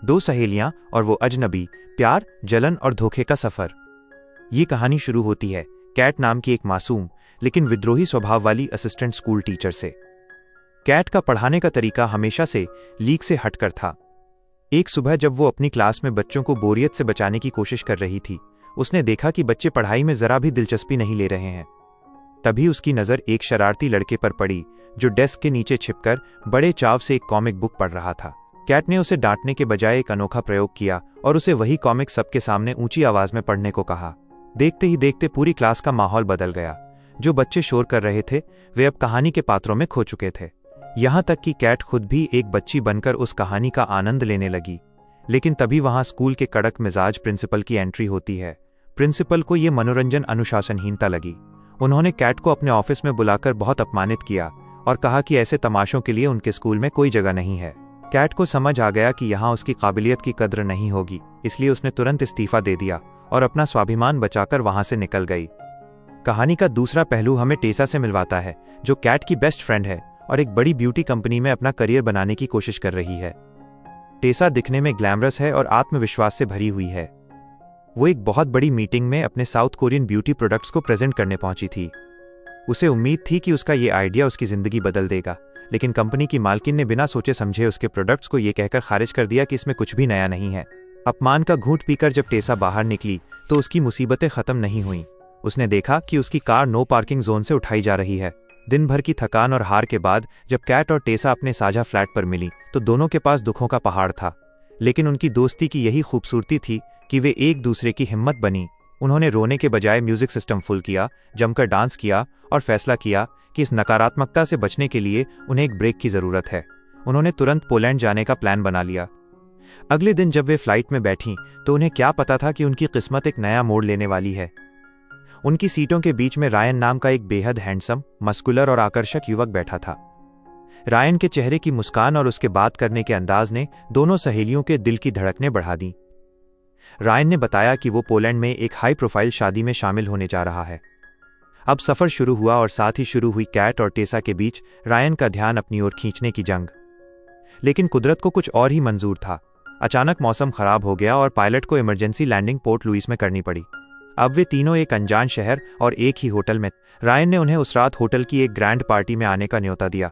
दो सहेलियां और वो अजनबी, प्यार, जलन और धोखे का सफर। ये कहानी शुरू होती है कैट नाम की एक मासूम लेकिन विद्रोही स्वभाव वाली असिस्टेंट स्कूल टीचर से। कैट का पढ़ाने का तरीका हमेशा से लीक से हटकर था। एक सुबह जब वो अपनी क्लास में बच्चों को बोरियत से बचाने की कोशिश कर रही थी, उसने देखा कि बच्चे पढ़ाई में जरा भी दिलचस्पी नहीं ले रहे हैं। तभी उसकी नज़र एक शरारती लड़के पर पड़ी जो डेस्क के नीचे छिपकर बड़े चाव से एक कॉमिक बुक पढ़ रहा था। कैट ने उसे डांटने के बजाय एक अनोखा प्रयोग किया और उसे वही कॉमिक सबके सामने ऊंची आवाज में पढ़ने को कहा। देखते ही देखते पूरी क्लास का माहौल बदल गया। जो बच्चे शोर कर रहे थे वे अब कहानी के पात्रों में खो चुके थे। यहां तक कि कैट खुद भी एक बच्ची बनकर उस कहानी का आनंद लेने लगी। लेकिन तभी वहां स्कूल के कड़क मिजाज प्रिंसिपल की एंट्री होती है। प्रिंसिपल को यह मनोरंजन अनुशासनहीनता लगी। उन्होंने कैट को अपने ऑफिस में बुलाकर बहुत अपमानित किया और कहा कि ऐसे तमाशों के लिए उनके स्कूल में कोई जगह नहीं है। कैट को समझ आ गया कि यहाँ उसकी काबिलियत की कद्र नहीं होगी, इसलिए उसने तुरंत इस्तीफा दे दिया और अपना स्वाभिमान बचाकर वहां से निकल गई। कहानी का दूसरा पहलू हमें टेसा से मिलवाता है, जो कैट की बेस्ट फ्रेंड है और एक बड़ी ब्यूटी कंपनी में अपना करियर बनाने की कोशिश कर रही है। टेसा दिखने में ग्लैमरस है और आत्मविश्वास से भरी हुई है। वो एक बहुत बड़ी मीटिंग में अपने साउथ कोरियन ब्यूटी प्रोडक्ट्स को प्रेजेंट करने पहुंची थी। उसे उम्मीद थी कि उसका ये आइडिया उसकी जिंदगी बदल देगा, लेकिन कंपनी की मालकिन ने बिना सोचे समझे उसके प्रोडक्ट्स को ये कहकर खारिज कर दिया कि इसमें कुछ भी नया नहीं है। अपमान का घूंट पीकर जब टेसा बाहर निकली तो उसकी मुसीबतें खत्म नहीं हुईं। उसने देखा कि उसकी कार नो पार्किंग जोन से उठाई जा रही है। दिन भर की थकान और हार के बाद जब कैट और टेसा अपने साझा फ्लैट पर मिली तो दोनों के पास दुखों का पहाड़ था, लेकिन उनकी दोस्ती की यही खूबसूरती थी कि वे एक दूसरे की हिम्मत बनी। उन्होंने रोने के बजाय म्यूजिक सिस्टम फुल किया, जमकर डांस किया और फैसला किया कि इस नकारात्मकता से बचने के लिए उन्हें एक ब्रेक की जरूरत है। उन्होंने तुरंत पोलैंड जाने का प्लान बना लिया। अगले दिन जब वे फ्लाइट में बैठीं तो उन्हें क्या पता था कि उनकी किस्मत एक नया मोड़ लेने वाली है। उनकी सीटों के बीच में रायन नाम का एक बेहद हैंडसम, मस्कुलर और आकर्षक युवक बैठा था। रायन के चेहरे की मुस्कान और उसके बात करने के अंदाज ने दोनों सहेलियों के दिल की धड़कनें बढ़ा दी। रायन ने बताया कि वो पोलैंड में एक हाई प्रोफाइल शादी में शामिल होने जा रहा है। अब सफर शुरू हुआ और साथ ही शुरू हुई कैट और टेसा के बीच रायन का ध्यान अपनी ओर खींचने की जंग। लेकिन कुदरत को कुछ और ही मंजूर था। अचानक मौसम खराब हो गया और पायलट को इमरजेंसी लैंडिंग पोर्ट लुइस में करनी पड़ी। अब वे तीनों एक अनजान शहर और एक ही होटल में। रायन ने उन्हें उस रात होटल की एक ग्रैंड पार्टी में आने का न्योता दिया।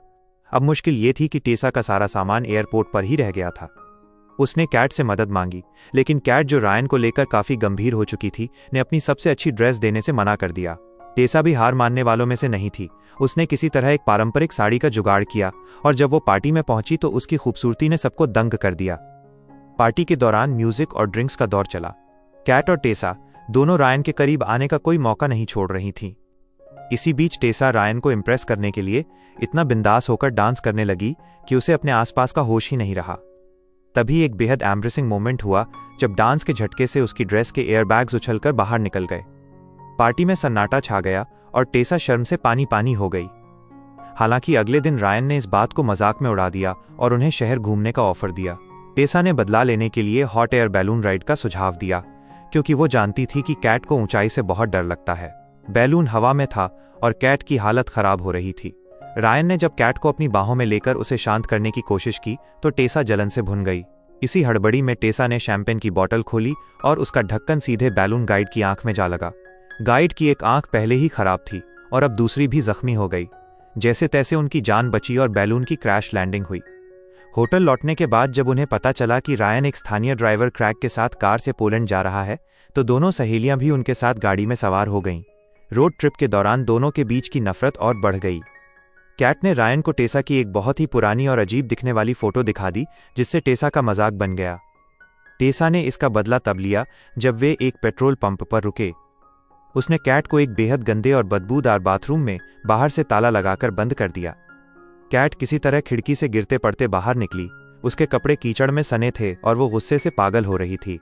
अब मुश्किल ये थी कि टेसा का सारा सामान एयरपोर्ट पर ही रह गया था। उसने कैट से मदद मांगी, लेकिन कैट, जो रायन को लेकर काफी गंभीर हो चुकी थी, ने अपनी सबसे अच्छी ड्रेस देने से मना कर दिया। टेसा भी हार मानने वालों में से नहीं थी। उसने किसी तरह एक पारंपरिक साड़ी का जुगाड़ किया और जब वो पार्टी में पहुंची तो उसकी खूबसूरती ने सबको दंग कर दिया। पार्टी के दौरान म्यूजिक और ड्रिंक्स का दौर चला। कैट और टेसा दोनों रायन के करीब आने का कोई मौका नहीं छोड़ रही थीं। इसी बीच टेसा रायन को इम्प्रेस करने के लिए इतना बिंदास होकर डांस करने लगी कि उसे अपने आसपास का होश ही नहीं रहा। तभी एक बेहद एम्ब्रेसिंग मोमेंट हुआ जब डांस के झटके से उसकी ड्रेस के एयरबैग्स उछलकर बाहर निकल गए। पार्टी में सन्नाटा छा गया और टेसा शर्म से पानी पानी हो गई। हालांकि अगले दिन रायन ने इस बात को मजाक में उड़ा दिया और उन्हें शहर घूमने का ऑफर दिया। टेसा ने बदला लेने के लिए हॉट एयर बैलून राइड का सुझाव दिया, क्योंकि वो जानती थी कि कैट को ऊंचाई से बहुत डर लगता है। बैलून हवा में था और कैट की हालत खराब हो रही थी। रायन ने जब कैट को अपनी बाहों में लेकर उसे शांत करने की कोशिश की तो टेसा जलन से भुन गई। इसी हड़बड़ी में टेसा ने शैंपेन की बोतल खोली और उसका ढक्कन सीधे बैलून गाइड की आंख में जा लगा। गाइड की एक आंख पहले ही खराब थी और अब दूसरी भी जख्मी हो गई। जैसे तैसे उनकी जान बची और बैलून की क्रैश लैंडिंग हुई। होटल लौटने के बाद जब उन्हें पता चला कि रायन एक स्थानीय ड्राइवर क्रैग के साथ कार से पोलैंड जा रहा है तो दोनों सहेलियां भी उनके साथ गाड़ी में सवार हो गईं। रोड ट्रिप के दौरान दोनों के बीच की नफरत और बढ़ गई। कैट ने रायन को टेसा की एक बहुत ही पुरानी और अजीब दिखने वाली फोटो दिखा दी, जिससे टेसा का मजाक बन गया। टेसा ने इसका बदला तब लिया जब वे एक पेट्रोल पंप पर रुके। उसने कैट को एक बेहद गंदे और बदबूदार बाथरूम में बाहर से ताला लगाकर बंद कर दिया। कैट किसी तरह खिड़की से गिरते पड़ते बाहर निकली। उसके कपड़े कीचड़ में सने थे और वो गुस्से से पागल हो रही थी।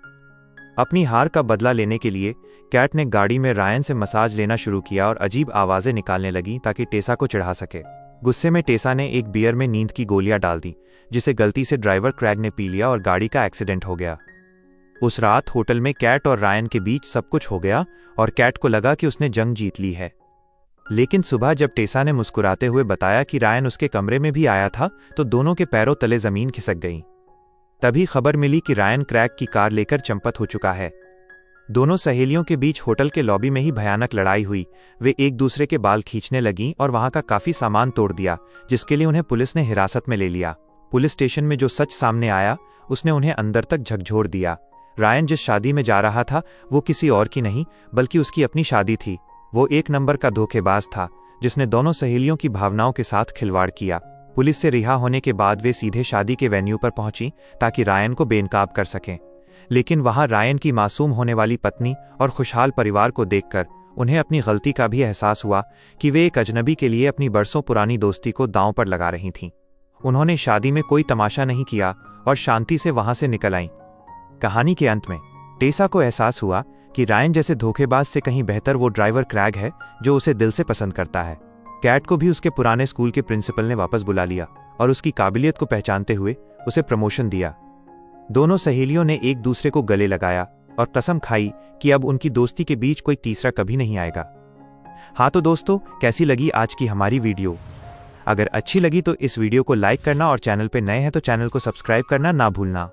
अपनी हार का बदला लेने के लिए कैट ने गाड़ी में रायन से मसाज लेना शुरू किया और अजीब आवाजें निकालने लगी ताकि टेसा को चिढ़ा सके। गुस्से में टेसा ने एक बियर में नींद की गोलियां डाल दी, जिसे गलती से ड्राइवर क्रैग ने पी लिया और गाड़ी का एक्सीडेंट हो गया। उस रात होटल में कैट और रायन के बीच सब कुछ हो गया और कैट को लगा कि उसने जंग जीत ली है। लेकिन सुबह जब टेसा ने मुस्कुराते हुए बताया कि रायन उसके कमरे में भी आया था तो दोनों के पैरों तले जमीन खिसक गई। तभी खबर मिली कि रायन क्रैग की कार लेकर चंपत हो चुका है। दोनों सहेलियों के बीच होटल के लॉबी में ही भयानक लड़ाई हुई। वे एक दूसरे के बाल खींचने लगीं और वहां का काफी सामान तोड़ दिया, जिसके लिए उन्हें पुलिस ने हिरासत में ले लिया। पुलिस स्टेशन में जो सच सामने आया उसने उन्हें अंदर तक झकझोर दिया। रायन जिस शादी में जा रहा था वो किसी और की नहीं बल्कि उसकी अपनी शादी थी। वो एक नंबर का धोखेबाज था जिसने दोनों सहेलियों की भावनाओं के साथ खिलवाड़ किया। पुलिस से रिहा होने के बाद वे सीधे शादी के वेन्यू पर पहुंची ताकि रायन को बेनकाब कर सकें। लेकिन वहां रायन की मासूम होने वाली पत्नी और खुशहाल परिवार को देखकर उन्हें अपनी गलती का भी एहसास हुआ कि वे एक अजनबी के लिए अपनी बरसों पुरानी दोस्ती को दांव पर लगा रही थीं। उन्होंने शादी में कोई तमाशा नहीं किया और शांति से वहां से निकल आईं। कहानी के अंत में टेसा को एहसास हुआ कि रायन जैसे धोखेबाज से कहीं बेहतर वो ड्राइवर क्रैग है जो उसे दिल से पसंद करता है। कैट को भी उसके पुराने स्कूल के प्रिंसिपल ने वापस बुला लिया और उसकी काबिलियत को पहचानते हुए उसे प्रमोशन दिया। दोनों सहेलियों ने एक दूसरे को गले लगाया और कसम खाई कि अब उनकी दोस्ती के बीच कोई तीसरा कभी नहीं आएगा। हाँ तो दोस्तों, कैसी लगी आज की हमारी वीडियो? अगर अच्छी लगी तो इस वीडियो को लाइक करना और चैनल पर नए हैं तो चैनल को सब्सक्राइब करना ना भूलना।